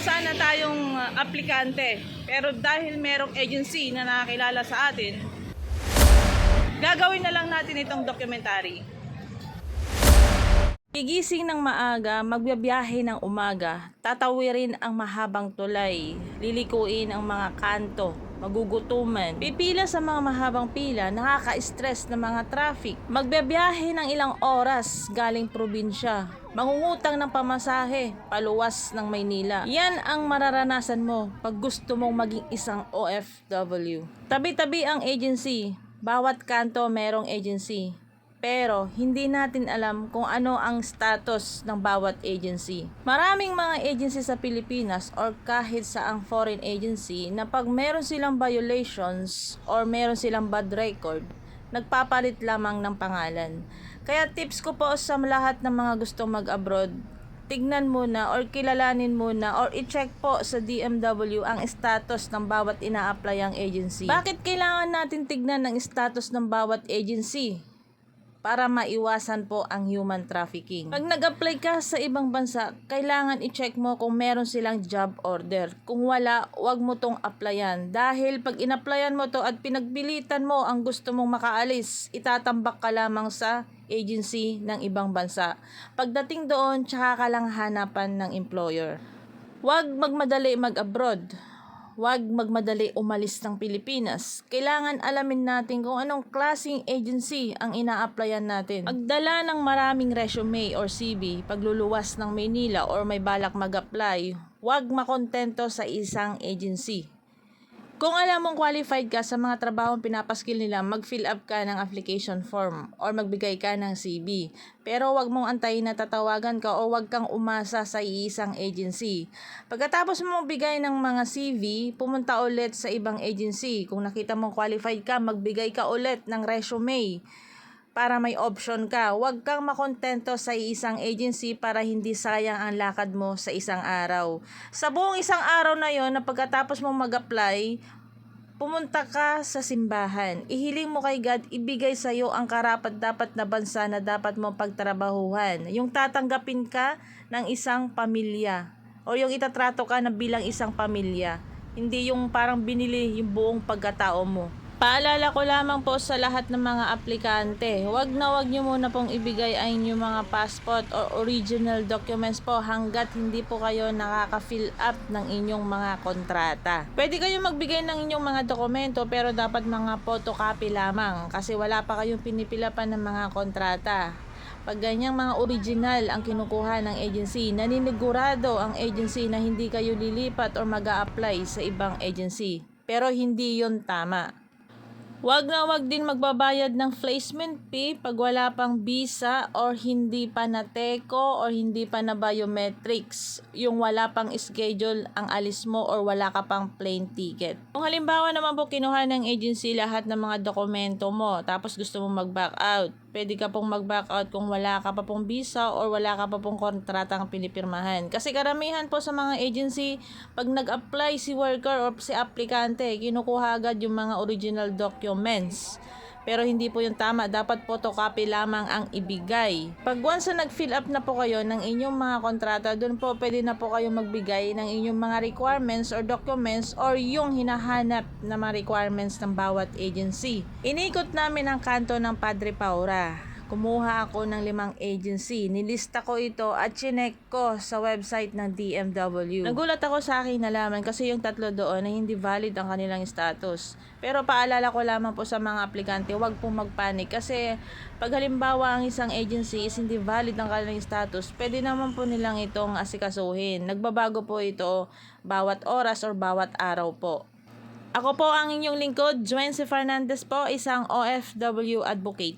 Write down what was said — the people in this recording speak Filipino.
sana tayong aplikante. Pero dahil merong agency na nakakilala sa atin, gagawin na lang natin itong documentary. Gigising ng maaga, magbibiyahe ng umaga, tatawirin ang mahabang tulay, lilikuin ang mga kanto, magugutuman, pipila sa mga mahabang pila, nakaka-stress na mga traffic, magbibiyahe ng ilang oras galing probinsya, mangungutang ng pamasahe, paluwas ng Maynila. Yan ang mararanasan mo pag gusto mong maging isang OFW. Tabi-tabi ang agency, bawat kanto merong agency. Pero hindi natin alam kung ano ang status ng bawat agency. Maraming mga agency sa Pilipinas or kahit sa ang foreign agency na pag meron silang violations or meron silang bad record, nagpapalit lamang ng pangalan. Kaya tips ko po sa lahat ng mga gustong mag-abroad, tignan muna or kilalanin muna or i-check po sa DMW ang status ng bawat ina-apply ang agency. Bakit kailangan natin tignan ang status ng bawat agency? Para maiwasan po ang human trafficking. Pag nag-apply ka sa ibang bansa, kailangan i-check mo kung meron silang job order. Kung wala, wag mo tong applyan. Dahil pag in-applyan mo to at pinagbilitan mo ang gusto mong makaalis, itatambak ka lamang sa agency ng ibang bansa. Pagdating doon, tsaka ka lang hanapan ng employer. Wag magmadali mag-abroad. Huwag magmadali umalis ng Pilipinas. Kailangan alamin natin kung anong klaseng agency ang ina-applyan natin. Magdala ng maraming resume or CV pagluluwas ng Maynila or may balak mag-apply, huwag makontento sa isang agency. Kung alam mong qualified ka sa mga trabahong pinapaskil nila, mag-fill up ka ng application form or magbigay ka ng CV. Pero wag mong antayin na tatawagan ka o wag kang umasa sa iisang agency. Pagkatapos mong bigay ng mga CV, pumunta ulit sa ibang agency. Kung nakita mong qualified ka, magbigay ka ulit ng resume para may option ka. Huwag kang makontento sa isang agency para hindi sayang ang lakad mo sa isang araw. Sa buong isang araw na yon na pagkatapos mong mag-apply, pumunta ka sa simbahan. Ihiling mo kay God, ibigay sa iyo ang karapat-dapat na bansa na dapat mong pagtrabahuhan. Yung tatanggapin ka ng isang pamilya o yung itatrato ka na bilang isang pamilya. Hindi yung parang binili yung buong pagkatao mo. Paalala ko lamang po sa lahat ng mga aplikante, wag nyo muna pong ibigay ang inyong mga passport or original documents po hanggat hindi po kayo nakaka-fill up ng inyong mga kontrata. Pwede kayong magbigay ng inyong mga dokumento pero dapat mga photocopy lamang kasi wala pa kayong pinipilapan ng mga kontrata. Pag ganyang mga original ang kinukuha ng agency, naninigurado ang agency na hindi kayo lilipat or mag-a-apply sa ibang agency. Pero hindi yon tama. Wag din magbabayad ng placement fee pag wala pang visa or hindi pa na TECO or hindi pa na biometrics. Yung wala pang schedule ang alis mo or wala ka pang plane ticket. Kung halimbawa naman po kinuha ng agency lahat ng mga dokumento mo tapos gusto mo mag-back out, pwede ka pong mag-back out kung wala ka pa pong visa or wala ka pa pong kontratang pinipirmahan. Kasi karamihan po sa mga agency, pag nag-apply si worker or si aplikante, kinukuha agad yung mga original documents. Pero hindi po yung tama. Dapat photocopy lamang ang ibigay. Pag once na nag-fill up na po kayo ng inyong mga kontrata, doon po pwede na po kayo magbigay ng inyong mga requirements or documents or yung hinahanap na mga requirements ng bawat agency. Inikot namin ang kanto ng Padre Paura. Kumuha ako ng 5 agency. Nilista ko ito at chinek ko sa website ng DMW. Nagulat ako sa akin nalaman kasi yung 3 doon ay hindi valid ang kanilang status. Pero paalala ko lamang po sa mga aplikante, huwag pong magpanik kasi pag halimbawa ang isang agency is hindi valid ang kanilang status, pwede naman po nilang itong asikasuhin. Nagbabago po ito bawat oras or bawat araw po. Ako po ang inyong lingkod, Joancy Fernandez po, isang OFW advocate.